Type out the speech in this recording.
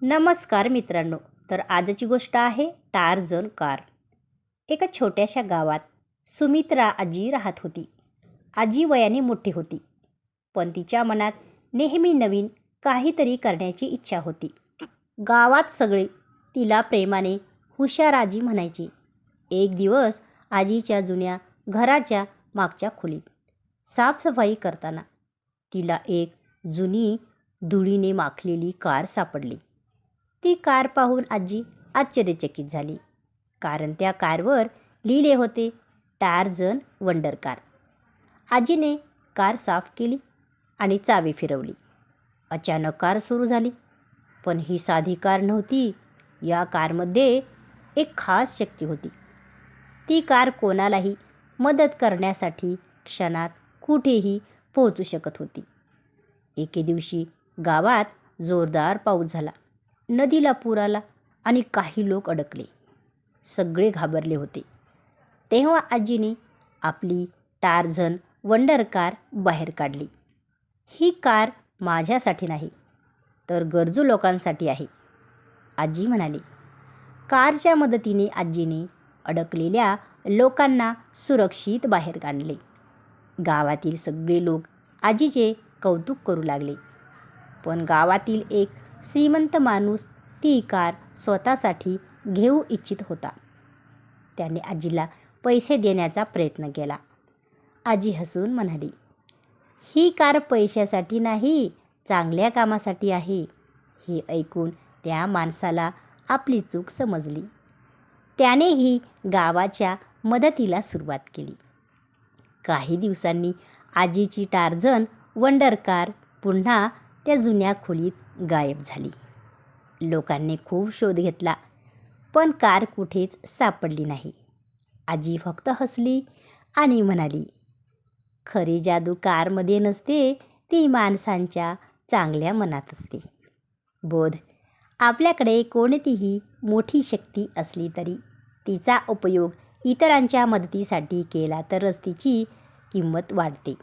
नमस्कार मित्रांनो. तर आजची गोष्ट आहे टार्झन कार. एका छोट्याशा गावात सुमित्रा आजी राहत होती. आजी वयाने मोठी होती, पण तिच्या मनात नेहमी नवीन काहीतरी करण्याची इच्छा होती. गावात सगळे तिला प्रेमाने हुशार आजी म्हणायचे. एक दिवस आजीच्या जुन्या घराच्या मागच्या खोलीत साफसफाई करताना तिला एक जुनी धुळीने माखलेली कार सापडली. ती कार पाहून आजी आश्चर्यचकित झाली, कारण त्या कारवर लिहिले होते टार्झन वंडर कार. आजीने कार साफ केली आणि चावी फिरवली. अचानक कार सुरू झाली. पण ही साधी कार नव्हती. या कारमध्ये एक खास शक्ती होती. ती कार कोणालाही मदत करण्यासाठी क्षणात कुठेही पोहोचू शकत होती. एके दिवशी गावात जोरदार पाऊस झाला. नदीला पूर आला आणि काही लोक अडकले. सगळे घाबरले होते. तेव्हा आजीने आपली टार्झन वंडर कार बाहेर काढली. ही कार माझ्यासाठी नाही, तर गरजू लोकांसाठी आहे, आजी म्हणाली. कारच्या मदतीने आजीने अडकलेल्या लोकांना सुरक्षित बाहेर काढले. गावातील सगळे लोक आजीचे कौतुक करू लागले. पण गावातील एक श्रीमंत माणूस ती कार स्वतःसाठी घेऊ इच्छित होता. त्याने आजीला पैसे देण्याचा प्रयत्न केला. आजी हसून म्हणाली, ही कार पैशासाठी नाही, चांगल्या कामासाठी आहे. हे ऐकून त्या माणसाला आपली चूक समजली. त्यानेही गावाच्या मदतीला सुरुवात केली. काही दिवसांनी आजीची टार्झन वंडर कार पुन्हा त्या जुन्या खोलीत गायब झाली. लोकांनी खूप शोध घेतला, पण कार कुठेच सापडली नाही. आजी फक्त हसली आणि म्हणाली, खरी जादू कारमध्ये नसते, ती माणसांच्या चांगल्या मनात असते. बोध: आपल्याकडे कोणतीही मोठी शक्ती असली तरी तिचा उपयोग इतरांच्या मदतीसाठी केला तरच तिची किंमत वाढते.